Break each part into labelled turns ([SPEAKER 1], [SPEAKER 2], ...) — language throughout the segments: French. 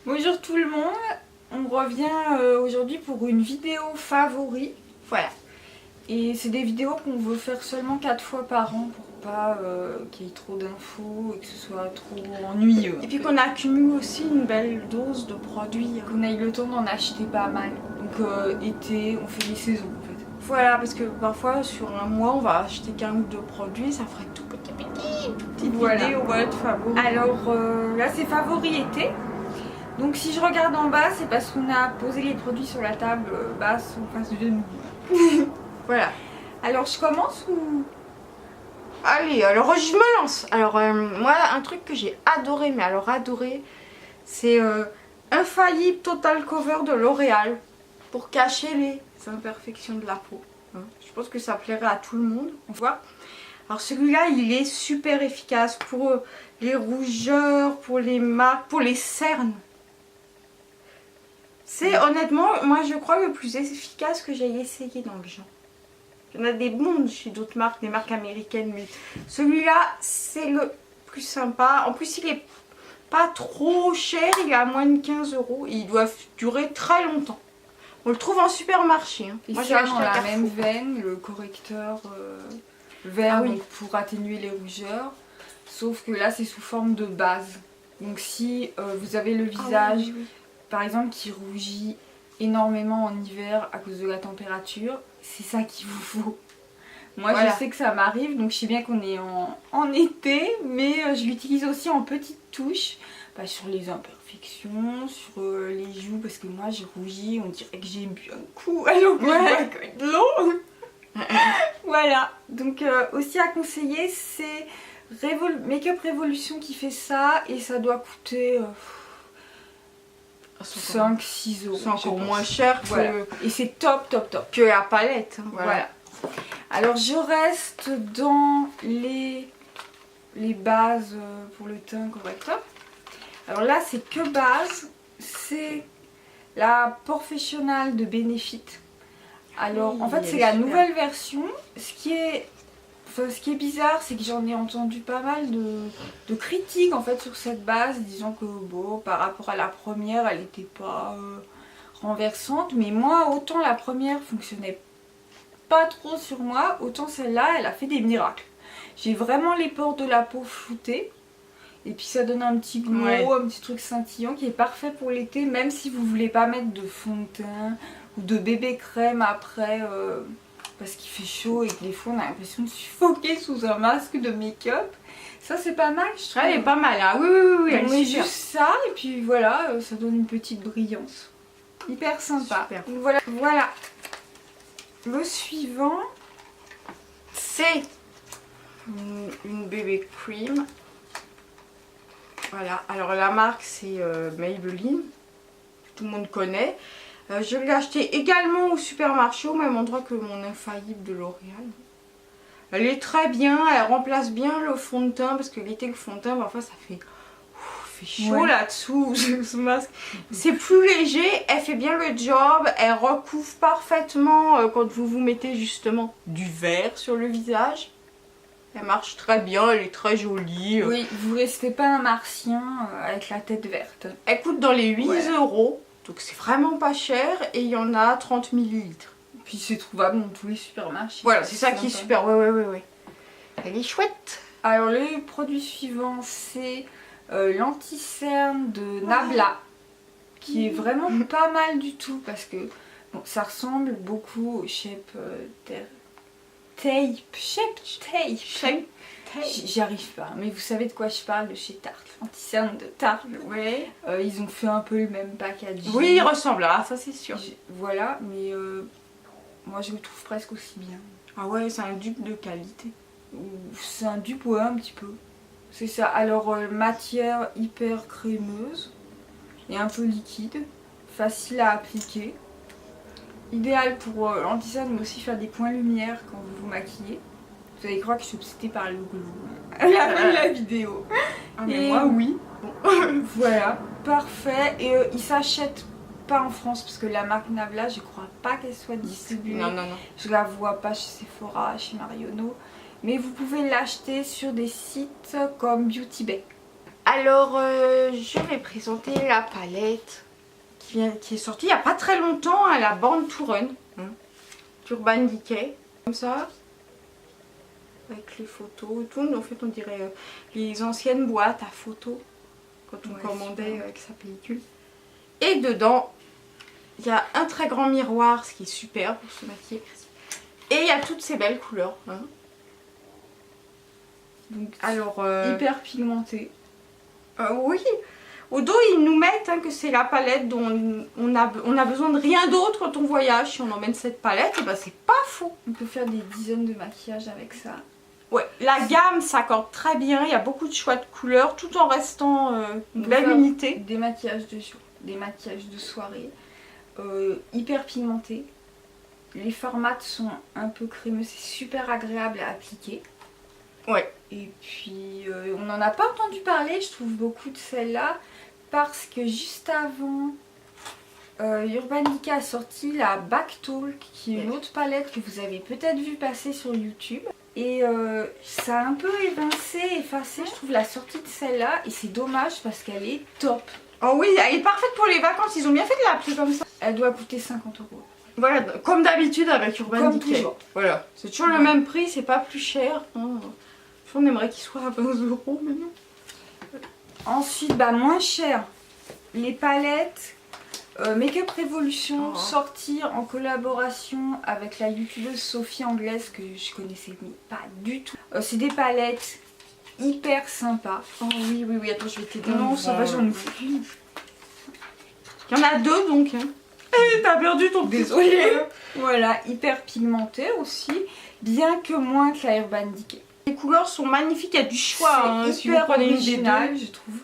[SPEAKER 1] Bonjour tout le monde, on revient aujourd'hui pour une vidéo favori, voilà. Et c'est des vidéos qu'on veut faire seulement 4 fois par an pour pas qu'il y ait trop d'infos et que ce soit trop ennuyeux.
[SPEAKER 2] Et puis qu'on accumule aussi une belle dose de produits.
[SPEAKER 1] Qu'on ait le temps d'en acheter pas mal. Donc été, on fait des saisons en fait.
[SPEAKER 2] Voilà, parce que parfois sur un mois on va acheter qu'un ou deux produits, ça ferait tout petite vidéo, voilà, de favoris.
[SPEAKER 1] Alors là c'est favori été. Donc si je regarde en bas, c'est parce qu'on a posé les produits sur la table basse en face de nous.
[SPEAKER 2] Voilà.
[SPEAKER 1] Alors je commence ou...
[SPEAKER 2] Allez, alors je me lance. Alors moi, un truc que j'ai adoré, mais alors adoré, c'est Infaillible Total Cover de L'Oréal pour cacher les imperfections de la peau. Hein. Je pense que ça plairait à tout le monde. On voit. Alors celui-là, il est super efficace pour les rougeurs, pour les marques, pour les cernes. C'est honnêtement, moi je crois, le plus efficace que j'ai essayé dans le genre. Il y en a des bons chez d'autres marques, des marques américaines, mais celui-là c'est le plus sympa. En plus il est pas trop cher, il est à moins de 15 €. Et il doit durer très longtemps. On le trouve en supermarché. Hein.
[SPEAKER 1] Et
[SPEAKER 2] moi
[SPEAKER 1] j'ai acheté dans la même veine, le correcteur vert donc pour atténuer les rougeurs. Sauf que là c'est sous forme de base. Donc si vous avez le visage... par exemple qui rougit énormément en hiver à cause de la température, c'est ça qu'il vous faut. Moi je sais que ça m'arrive, donc je sais bien qu'on est en été, mais je l'utilise aussi en petites touches, sur les imperfections, sur les joues, parce que moi j'ai rougi, on dirait que j'ai bu un coup alors que je bois que de l'eau. Voilà, donc aussi à conseiller, c'est Make-up Revolution qui fait ça, et ça doit coûter... 5-6 €.
[SPEAKER 2] C'est encore moins cher que...
[SPEAKER 1] Et c'est top
[SPEAKER 2] que la palette. Hein,
[SPEAKER 1] voilà. Alors je reste dans les bases pour le teint correcteur. Alors là c'est que base. C'est la Professional de Benefit. Alors en fait c'est la nouvelle version. Ce qui est bizarre, c'est que j'en ai entendu pas mal de critiques en fait sur cette base, disant que bon, par rapport à la première, elle n'était pas renversante. Mais moi, autant la première fonctionnait pas trop sur moi, autant celle-là, elle a fait des miracles. J'ai vraiment les pores de la peau floutés. Et puis ça donne un petit glow, un petit truc scintillant qui est parfait pour l'été, même si vous voulez pas mettre de fond de teint ou de bébé crème après... parce qu'il fait chaud et que des fois on a l'impression de suffoquer sous un masque de make-up. Ça c'est pas mal, je trouve.
[SPEAKER 2] Elle est pas mal, hein. Oui,
[SPEAKER 1] on met juste ça et puis voilà, ça donne une petite brillance. Hyper sympa.
[SPEAKER 2] Super.
[SPEAKER 1] Donc voilà. Le suivant,
[SPEAKER 2] c'est une bébé cream. Voilà, alors la marque c'est Maybelline. Tout le monde connaît. Je l'ai acheté également au supermarché, au même endroit que mon Infaillible de L'Oréal. Elle est très bien, elle remplace bien le fond de teint, parce que l'été le fond de teint, parfois ça fait chaud là-dessous, ce masque. C'est plus léger, elle fait bien le job, elle recouvre parfaitement quand vous vous mettez justement du vert sur le visage. Elle marche très bien, elle est très jolie.
[SPEAKER 1] Oui, vous restez pas un martien avec la tête verte.
[SPEAKER 2] Elle coûte dans les 8 €. Donc c'est vraiment pas cher et il y en a 30 ml.
[SPEAKER 1] Puis c'est trouvable dans tous les supermarchés.
[SPEAKER 2] Voilà, c'est ça qui est super. Ouais. Elle est chouette.
[SPEAKER 1] Alors le produit suivant c'est l'anti-cerne de Nabla. Qui est vraiment pas mal du tout parce que bon, ça ressemble beaucoup au Shape Tape. J'y arrive pas, mais vous savez de quoi je parle, de chez Tarte, anti-cerne de Tarte.
[SPEAKER 2] Ouais.
[SPEAKER 1] Ils ont fait un peu le même packaging.
[SPEAKER 2] Oui, il ressemble à ça, c'est sûr.
[SPEAKER 1] Voilà, mais moi je le trouve presque aussi bien.
[SPEAKER 2] Ah ouais, c'est un dupe de qualité.
[SPEAKER 1] C'est un dupe, ouais, un petit peu. C'est ça. Alors matière hyper crémeuse et un peu liquide, facile à appliquer. Idéal pour l'anti-cerne, mais aussi faire des points lumière quand vous vous maquillez. Vous allez croire que je suis obsédée par le glue à la fin de la vidéo.
[SPEAKER 2] Ah mais moi oui.
[SPEAKER 1] Bon. Voilà, parfait. Et il s'achète pas en France parce que la marque Nabla, je crois pas qu'elle soit distribuée.
[SPEAKER 2] Non.
[SPEAKER 1] Je la vois pas chez Sephora, chez Marionneau. Mais vous pouvez l'acheter sur des sites comme Beauty Bay.
[SPEAKER 2] Alors, je vais présenter la palette qui est sortie il n'y a pas très longtemps à la Born to Run. Urban Decay. Comme ça. Avec les photos et tout. En fait, on dirait les anciennes boîtes à photos. Quand on commandait avec sa pellicule. Et dedans, il y a un très grand miroir, ce qui est super pour se maquiller. Et il y a toutes ces belles couleurs.
[SPEAKER 1] Donc,
[SPEAKER 2] alors,
[SPEAKER 1] hyper pigmenté.
[SPEAKER 2] Oui, au dos ils nous mettent que c'est la palette dont on a besoin de rien d'autre quand on voyage. Si on emmène cette palette, et ben c'est pas faux.
[SPEAKER 1] On peut faire des dizaines de maquillages avec ça.
[SPEAKER 2] Ouais, la gamme s'accorde très bien, il y a beaucoup de choix de couleurs tout en restant une belle unité.
[SPEAKER 1] Des maquillages de jour, des maquillages de soirée, hyper pigmentés. Les formats sont un peu crémeux, c'est super agréable à appliquer.
[SPEAKER 2] Ouais.
[SPEAKER 1] Et puis on n'en a pas entendu parler, je trouve, beaucoup de celle-là, parce que juste avant, Urban Decay a sorti la Backtalk, qui est une autre palette que vous avez peut-être vu passer sur YouTube. Et ça a un peu effacé, je trouve, la sortie de celle-là, et c'est dommage parce qu'elle est top.
[SPEAKER 2] Oh oui, elle est parfaite pour les vacances, ils ont bien fait de l'appeler comme ça.
[SPEAKER 1] Elle doit coûter 50 €.
[SPEAKER 2] Voilà, comme d'habitude avec Urban Decay.
[SPEAKER 1] Toujours.
[SPEAKER 2] Voilà, c'est toujours le même prix, c'est pas plus cher. On aimerait qu'il soit à 20 €, mais non.
[SPEAKER 1] Ensuite, moins cher, les palettes Make Up Revolution, sortir en collaboration avec la youtubeuse Sophie Anglaise, que je connaissais pas du tout. C'est des palettes hyper sympas.
[SPEAKER 2] Oh oui, oui, oui, attends, je vais t'aider.
[SPEAKER 1] Non, ça va, j'en ai aucune.
[SPEAKER 2] Il y en a deux donc. T'as perdu ton
[SPEAKER 1] Désolée. Voilà, hyper pigmenté aussi, bien que moins que la Urban Decay.
[SPEAKER 2] Les couleurs sont magnifiques, il y a du choix.
[SPEAKER 1] C'est
[SPEAKER 2] si vous
[SPEAKER 1] hyper
[SPEAKER 2] prenez
[SPEAKER 1] original, je trouve,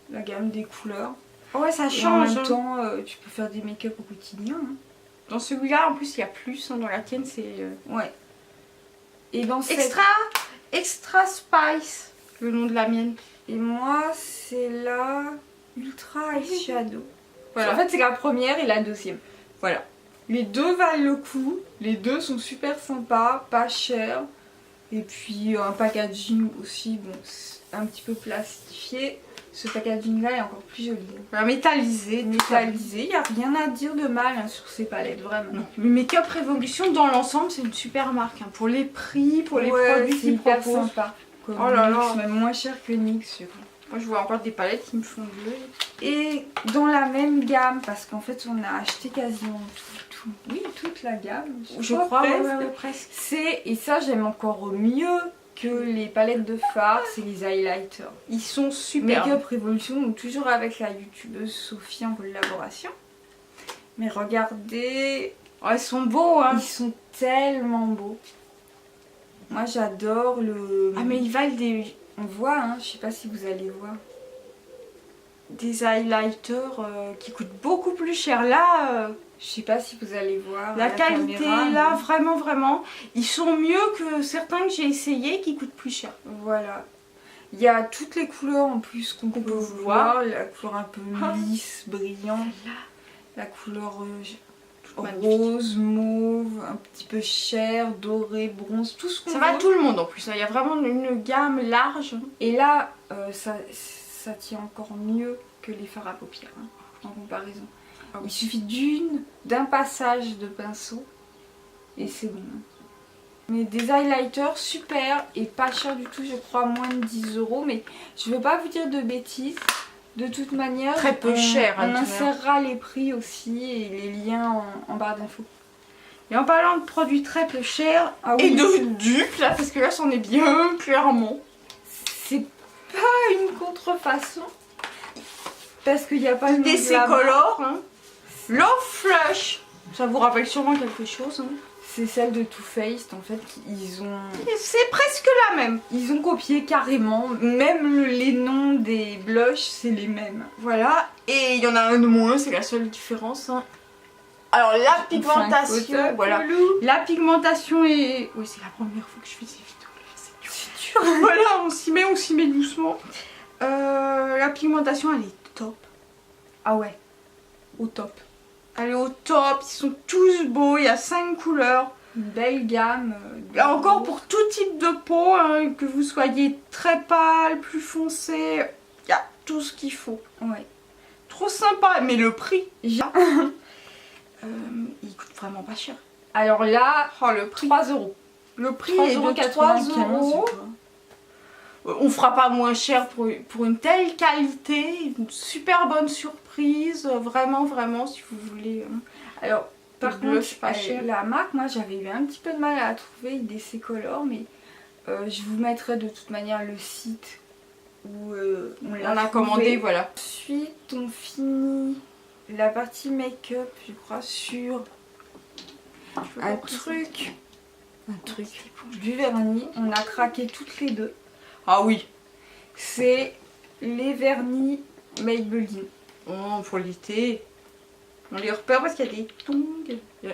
[SPEAKER 1] la gamme des couleurs.
[SPEAKER 2] Ouais, ça
[SPEAKER 1] Et
[SPEAKER 2] change.
[SPEAKER 1] en même temps, tu peux faire des make-up au quotidien.
[SPEAKER 2] Dans celui-là, en plus, il y a plus. Dans la tienne, c'est...
[SPEAKER 1] Ouais. Et dans
[SPEAKER 2] Extra Spice, le nom de la mienne.
[SPEAKER 1] Et moi, c'est la Ultra Eyeshadow.
[SPEAKER 2] Voilà.
[SPEAKER 1] En fait, c'est la première et la deuxième. Voilà. Les deux valent le coup. Les deux sont super sympas, pas chers. Et puis un packaging aussi, bon, un petit peu plastifié. Ce packaging là est encore plus joli.
[SPEAKER 2] Métallisé.
[SPEAKER 1] Métallisé, il n'y a rien à dire de mal sur ces palettes, vraiment.
[SPEAKER 2] Non. Le Make Up Revolution, dans l'ensemble, c'est une super marque. Pour les prix, pour les produits qu'ils
[SPEAKER 1] hyper
[SPEAKER 2] proposent.
[SPEAKER 1] Sympa. Comme
[SPEAKER 2] oh là
[SPEAKER 1] NYX,
[SPEAKER 2] là.
[SPEAKER 1] même moins cher que NYX.
[SPEAKER 2] Moi, je vois encore des palettes qui me font bleu.
[SPEAKER 1] Et dans la même gamme, parce qu'en fait, on a acheté quasiment toute la gamme.
[SPEAKER 2] Je crois, presque.
[SPEAKER 1] C'est, et ça, j'aime encore mieux que les palettes de fard, c'est les highlighters.
[SPEAKER 2] Ils sont super.
[SPEAKER 1] Make Up Revolution, donc toujours avec la youtubeuse Sophie en collaboration. Mais regardez,
[SPEAKER 2] ils sont beaux,
[SPEAKER 1] Ils sont tellement beaux. Moi j'adore le...
[SPEAKER 2] Ah mais ils valent des...
[SPEAKER 1] On voit, je sais pas si vous allez voir.
[SPEAKER 2] Des highlighters qui coûtent beaucoup plus cher. Là...
[SPEAKER 1] Je sais pas si vous allez voir.
[SPEAKER 2] La qualité, caméra, là, vraiment, ils sont mieux que certains que j'ai essayés qui coûtent plus cher.
[SPEAKER 1] Voilà. Il y a toutes les couleurs en plus qu'on peut voir. La couleur un peu lisse, brillante. La couleur rose, mauve, un petit peu chair, doré, bronze, tout ce qu'on veut.
[SPEAKER 2] Ça va tout le monde en plus. Il y a vraiment une gamme large.
[SPEAKER 1] Et là, ça tient encore mieux que les fards à paupières, en comparaison. Il suffit d'un passage de pinceau et c'est bon. Mais des highlighters super et pas cher du tout, je crois moins de 10 €. Mais je veux pas vous dire de bêtises. De toute manière,
[SPEAKER 2] très peu cher.
[SPEAKER 1] On insérera les prix aussi et les liens en barre d'infos.
[SPEAKER 2] Et en parlant de produits très peu chers et de dupes là, parce que là c'en est bien clairement.
[SPEAKER 1] C'est pas une contrefaçon. Parce qu'il n'y a pas de
[SPEAKER 2] DC Color. Love Flush, ça vous rappelle sûrement quelque chose.
[SPEAKER 1] C'est celle de Too Faced en fait.
[SPEAKER 2] C'est presque la même.
[SPEAKER 1] Ils ont copié carrément. Même les noms des blushs, c'est les mêmes.
[SPEAKER 2] Voilà. Et il y en a un de moins, c'est la seule différence. Alors la pigmentation, voilà. La pigmentation est... Oui, c'est la première fois que je fais ces vidéos là, c'est dur. Voilà, on s'y met doucement. La pigmentation, elle est top.
[SPEAKER 1] Ah ouais, au top.
[SPEAKER 2] Elle est au top, ils sont tous beaux, il y a 5 couleurs.
[SPEAKER 1] Une belle gamme.
[SPEAKER 2] Là encore pour tout type de peau, que vous soyez très pâle, plus foncé, Il y a tout ce qu'il faut.
[SPEAKER 1] Ouais.
[SPEAKER 2] Trop sympa, mais le prix,
[SPEAKER 1] J'ai-
[SPEAKER 2] il coûte vraiment pas cher.
[SPEAKER 1] Alors là,
[SPEAKER 2] Oh, le prix.
[SPEAKER 1] 3 euros.
[SPEAKER 2] Le prix
[SPEAKER 1] 3,95
[SPEAKER 2] est de 3 euros. On fera pas moins cher pour une telle qualité, une super bonne surprise, vraiment, vraiment, si vous voulez.
[SPEAKER 1] Alors, par
[SPEAKER 2] Par contre,
[SPEAKER 1] contre,
[SPEAKER 2] pas cher.
[SPEAKER 1] la marque, moi j'avais eu un petit peu de mal à la trouver, IDC Color, mais je vous mettrai de toute manière le site où on
[SPEAKER 2] On a commandé,
[SPEAKER 1] trouvé.
[SPEAKER 2] voilà.
[SPEAKER 1] Ensuite, on finit la partie make-up, je crois, sur un truc, du vernis. On a craqué toutes les deux.
[SPEAKER 2] Ah oui.
[SPEAKER 1] C'est les vernis Maybelline.
[SPEAKER 2] Oh, pour l'été. On les repère parce qu'il y a des tongs.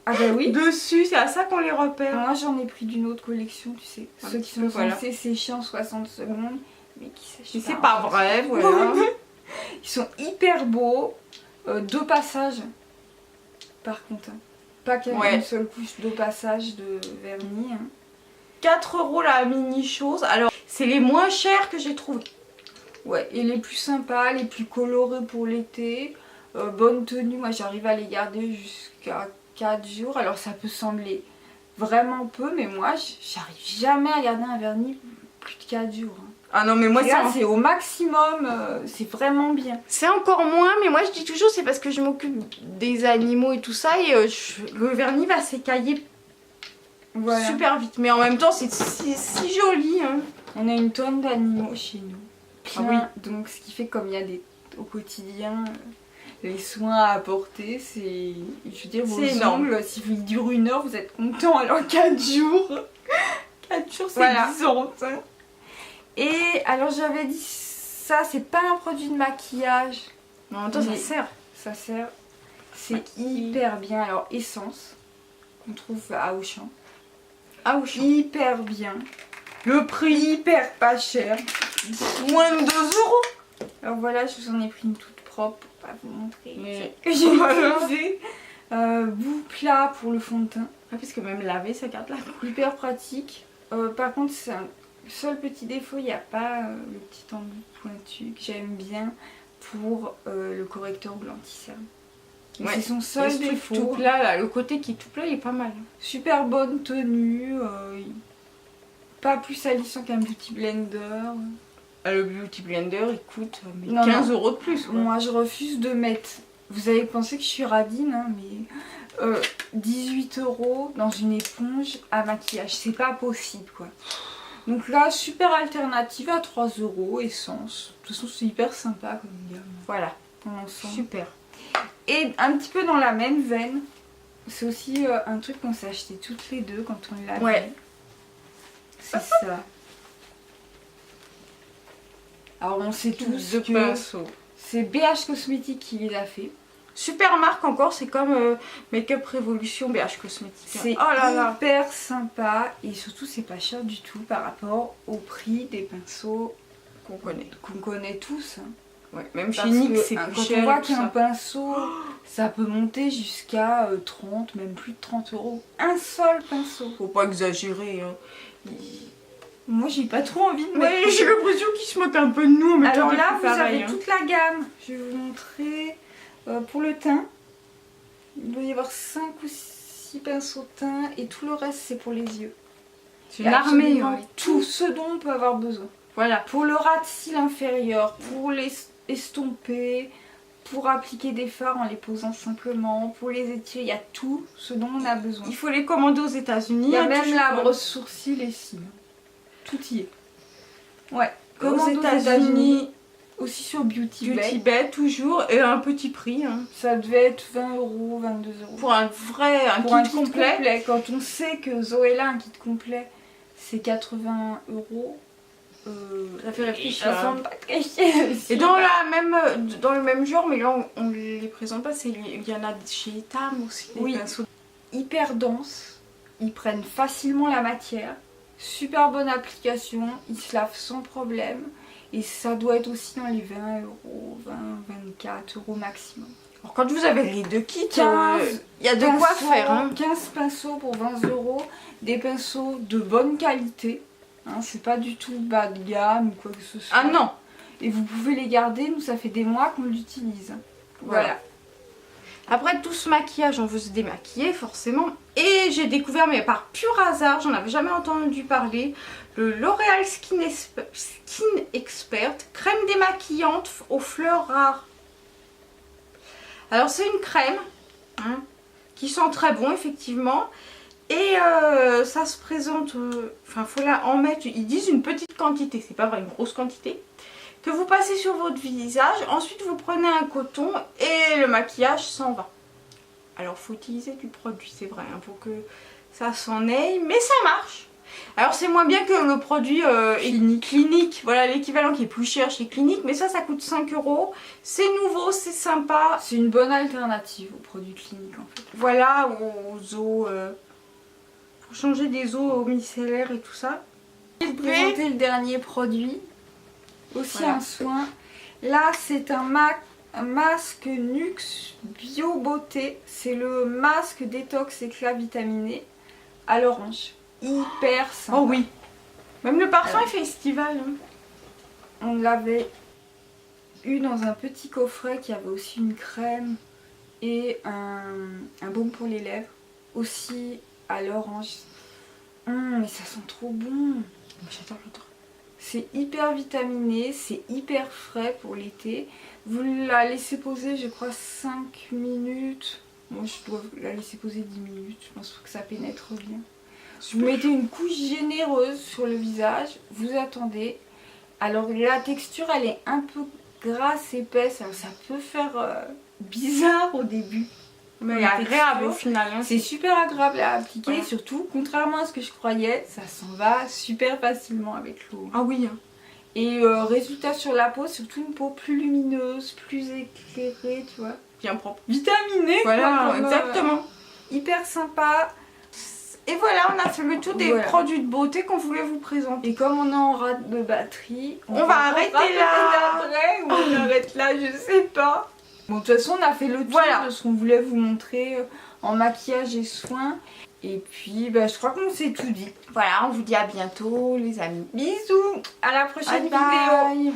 [SPEAKER 1] Ah bah oui.
[SPEAKER 2] Dessus, c'est à ça qu'on les repère.
[SPEAKER 1] Moi j'en ai pris d'une autre collection, tu sais.
[SPEAKER 2] Un
[SPEAKER 1] Ceux
[SPEAKER 2] petit
[SPEAKER 1] qui
[SPEAKER 2] peu,
[SPEAKER 1] sont
[SPEAKER 2] voilà.
[SPEAKER 1] censés sécher en 60 secondes, mais qui sèchent
[SPEAKER 2] Mais c'est pas
[SPEAKER 1] en fait.
[SPEAKER 2] vrai, voilà.
[SPEAKER 1] Ils sont hyper beaux. 2 passages par contre. Hein. Pas qu'une
[SPEAKER 2] Ouais.
[SPEAKER 1] seule couche, 2 passages de vernis. Hein.
[SPEAKER 2] 4 euros la mini chose. Alors, c'est les moins chers que j'ai trouvé.
[SPEAKER 1] Ouais, et les plus sympas, les plus colorés pour l'été. Bonne tenue, moi j'arrive à les garder jusqu'à 4 jours. Alors ça peut sembler vraiment peu, mais moi j'arrive jamais à garder un vernis plus de 4 jours. Hein.
[SPEAKER 2] Ah non, mais moi,
[SPEAKER 1] Là, c'est au maximum, c'est vraiment bien.
[SPEAKER 2] c'est encore moins, mais moi je dis toujours c'est parce que je m'occupe des animaux et tout ça et le vernis va s'écailler
[SPEAKER 1] Voilà.
[SPEAKER 2] super vite. Mais en même temps c'est si joli. Hein.
[SPEAKER 1] On a une tonne d'animaux chez nous.
[SPEAKER 2] Ah
[SPEAKER 1] Plein. Donc ce qui fait comme il y a au quotidien les soins à apporter, c'est, je veux dire, vos
[SPEAKER 2] C'est énorme.
[SPEAKER 1] ongles, si vous durent 1 heure, vous êtes content. Alors 4 jours, 4 jours c'est
[SPEAKER 2] Voilà.
[SPEAKER 1] 10 ans. Hein. Et alors j'avais dit ça, c'est pas un produit de maquillage,
[SPEAKER 2] Mais en même temps ça
[SPEAKER 1] Mais-
[SPEAKER 2] sert.
[SPEAKER 1] ça sert, c'est
[SPEAKER 2] Maquiller.
[SPEAKER 1] hyper bien. Alors essence qu'on trouve à Auchan,
[SPEAKER 2] Ah oui.
[SPEAKER 1] hyper bien,
[SPEAKER 2] Le prix,
[SPEAKER 1] hyper pas cher.
[SPEAKER 2] moins de 2 euros.
[SPEAKER 1] Alors voilà, je vous en ai pris une toute propre pour pas vous montrer
[SPEAKER 2] Mais-
[SPEAKER 1] que j'ai
[SPEAKER 2] Voilà.
[SPEAKER 1] utilisé. Bout plat pour le fond de teint,
[SPEAKER 2] Ah, parce que même laver ça garde la couleur.
[SPEAKER 1] hyper pratique. Par contre, c'est un seul petit défaut, il n'y a pas le petit embout pointu que j'aime bien pour le correcteur ou l'anti-cerne. Donc,
[SPEAKER 2] Ouais.
[SPEAKER 1] c'est son
[SPEAKER 2] Le
[SPEAKER 1] seul
[SPEAKER 2] truc
[SPEAKER 1] défaut.
[SPEAKER 2] tout plat là, le côté qui est tout plat il est pas mal.
[SPEAKER 1] Super bonne tenue, pas plus salissant qu'un beauty blender.
[SPEAKER 2] Le Beauty Blender il coûte mais
[SPEAKER 1] Non,
[SPEAKER 2] 15
[SPEAKER 1] non.
[SPEAKER 2] euros de plus. Quoi.
[SPEAKER 1] Moi je refuse de mettre, vous avez pensé que je suis radine, hein, mais 18 € dans une éponge à maquillage, c'est pas possible quoi. Donc là, super alternative à 3 €, essence. De toute façon, c'est hyper sympa comme gamme
[SPEAKER 2] Voilà,
[SPEAKER 1] en ensemble.
[SPEAKER 2] super.
[SPEAKER 1] Et un petit peu dans la même veine, c'est aussi un truc qu'on s'est acheté toutes les deux quand on l'a
[SPEAKER 2] Ouais.
[SPEAKER 1] vu. C'est ça. Alors on sait tous
[SPEAKER 2] De
[SPEAKER 1] que
[SPEAKER 2] pinceau.
[SPEAKER 1] c'est BH Cosmétiques qui les a fait.
[SPEAKER 2] Super marque encore, c'est comme Make-up Révolution BH Cosmétique.
[SPEAKER 1] C'est
[SPEAKER 2] oh là là.
[SPEAKER 1] hyper sympa et surtout c'est pas cher du tout par rapport au prix des pinceaux
[SPEAKER 2] Qu'on connaît.
[SPEAKER 1] qu'on connaît tous. Hein.
[SPEAKER 2] Ouais, même chez
[SPEAKER 1] Parce
[SPEAKER 2] NYX
[SPEAKER 1] que,
[SPEAKER 2] c'est
[SPEAKER 1] hein,
[SPEAKER 2] plus
[SPEAKER 1] quand
[SPEAKER 2] cher.
[SPEAKER 1] on voit
[SPEAKER 2] et tout
[SPEAKER 1] qu'un
[SPEAKER 2] ça.
[SPEAKER 1] pinceau, ça peut monter jusqu'à 30, même plus de 30 €. Un seul pinceau.
[SPEAKER 2] Faut pas exagérer. Hein.
[SPEAKER 1] Moi j'ai pas trop envie de mettre.
[SPEAKER 2] Ouais, j'ai l'impression qu'ils se moquent un peu de nous. Mais
[SPEAKER 1] Alors
[SPEAKER 2] toi,
[SPEAKER 1] là,
[SPEAKER 2] c'est
[SPEAKER 1] vous
[SPEAKER 2] pareil,
[SPEAKER 1] avez
[SPEAKER 2] hein.
[SPEAKER 1] toute la gamme. Je vais vous montrer pour le teint. Il doit y avoir 5 ou 6 pinceaux de teint et tout le reste c'est pour les yeux.
[SPEAKER 2] C'est
[SPEAKER 1] Il y
[SPEAKER 2] une
[SPEAKER 1] a
[SPEAKER 2] armée.
[SPEAKER 1] absolument
[SPEAKER 2] Hein.
[SPEAKER 1] tout ce dont on peut avoir besoin.
[SPEAKER 2] Voilà.
[SPEAKER 1] Pour le ras de cils inférieur, pour les estomper, pour appliquer des fards en les posant simplement, pour les étirer, il y a tout ce dont on a besoin.
[SPEAKER 2] Il faut les commander aux États-Unis.
[SPEAKER 1] Il y a
[SPEAKER 2] hein,
[SPEAKER 1] même
[SPEAKER 2] toujours.
[SPEAKER 1] la brosse sourcils et cils. Tout y est. Ouais. Comme
[SPEAKER 2] Aux
[SPEAKER 1] aux
[SPEAKER 2] États-Unis,
[SPEAKER 1] États-Unis, aussi sur Beauty
[SPEAKER 2] du
[SPEAKER 1] Bay.
[SPEAKER 2] Tibet toujours et un petit prix. Hein.
[SPEAKER 1] Ça devait être 20 €, 22 €.
[SPEAKER 2] Pour un vrai
[SPEAKER 1] Pour un
[SPEAKER 2] kit
[SPEAKER 1] kit
[SPEAKER 2] complet.
[SPEAKER 1] complet. Quand on sait que Zoéla, un kit complet, c'est 80 €.
[SPEAKER 2] Ça fait réfléchir.
[SPEAKER 1] Ça semble pas très cher aussi.
[SPEAKER 2] Et dans le même genre, mais là on les présente pas, il y en a chez Etam aussi. Des
[SPEAKER 1] Oui.
[SPEAKER 2] pinceaux.
[SPEAKER 1] Hyper dense, ils prennent facilement la matière, super bonne application, ils se lavent sans problème et ça doit être aussi dans les 20 €, 20, 24 € maximum.
[SPEAKER 2] Alors quand vous avez les deux kits,
[SPEAKER 1] 15
[SPEAKER 2] il y a de quoi
[SPEAKER 1] pinceaux,
[SPEAKER 2] faire. Hein.
[SPEAKER 1] 15 pinceaux pour 20 €, des pinceaux de bonne qualité, hein, c'est pas du tout bas de gamme ou quoi que ce soit.
[SPEAKER 2] Ah non,
[SPEAKER 1] et vous pouvez les garder. Nous, ça fait des mois qu'on l'utilise. Voilà.
[SPEAKER 2] Après tout ce maquillage, on veut se démaquiller forcément. Et j'ai découvert, mais par pur hasard, j'en avais jamais entendu parler, le L'Oréal Skin Expert crème démaquillante aux fleurs rares. Alors c'est une crème qui sent très bon effectivement. Et ça se présente, enfin faut là en mettre, ils disent une petite quantité, c'est pas vrai, une grosse quantité. Que vous passez sur votre visage, ensuite vous prenez un coton et le maquillage s'en va. Alors faut utiliser du produit, c'est vrai, faut que ça s'en aille, mais ça marche. Alors c'est moins bien que le produit clinique, voilà l'équivalent qui est plus cher chez Clinique, mais ça coûte 5 €. C'est nouveau, c'est sympa.
[SPEAKER 1] C'est une bonne alternative aux produits cliniques en fait.
[SPEAKER 2] Voilà, aux eaux, pour changer des eaux micellaires et tout ça.
[SPEAKER 1] Je vais vous présenter le dernier produit. Aussi
[SPEAKER 2] voilà.
[SPEAKER 1] un soin. Là c'est un masque Nuxe Bio Beauté. C'est le masque détox éclat vitaminé à l'orange. Hyper sympa.
[SPEAKER 2] Oh oui. Même le parfum est festival.
[SPEAKER 1] On l'avait eu dans un petit coffret qui avait aussi une crème et un baume pour les lèvres. Aussi à l'orange. Mais ça sent trop bon.
[SPEAKER 2] J'adore l'odeur.
[SPEAKER 1] C'est hyper vitaminé, c'est hyper frais pour l'été. Vous la laissez poser, je crois, 5 minutes. Moi, je dois la laisser poser 10 minutes. Je pense que ça pénètre bien. Vous mettez une couche généreuse sur le visage. Vous attendez. Alors, la texture, elle est un peu grasse, épaisse. Alors, ça peut faire bizarre au début.
[SPEAKER 2] Mais agréable au final. Hein.
[SPEAKER 1] C'est super agréable à appliquer.
[SPEAKER 2] Voilà.
[SPEAKER 1] Et surtout, contrairement à ce que je croyais, ça s'en va super facilement avec l'eau.
[SPEAKER 2] Ah oui.
[SPEAKER 1] Et résultat sur la peau, surtout une peau plus lumineuse, plus éclairée, tu vois.
[SPEAKER 2] Bien propre.
[SPEAKER 1] Vitaminée,
[SPEAKER 2] voilà,
[SPEAKER 1] quoi, comme,
[SPEAKER 2] exactement.
[SPEAKER 1] Hyper sympa.
[SPEAKER 2] Et voilà, on a fait le tour des produits de beauté qu'on voulait vous présenter.
[SPEAKER 1] Et comme on est en rate de batterie,
[SPEAKER 2] on va arrêter là.
[SPEAKER 1] Après, ou on arrête là, je sais pas. Bon, de toute façon, on a fait le tour de ce qu'on voulait vous montrer en maquillage et soins. Et puis, je crois qu'on s'est tout dit.
[SPEAKER 2] Voilà, on vous dit à bientôt, les amis.
[SPEAKER 1] Bisous, à la prochaine
[SPEAKER 2] bye.
[SPEAKER 1] vidéo.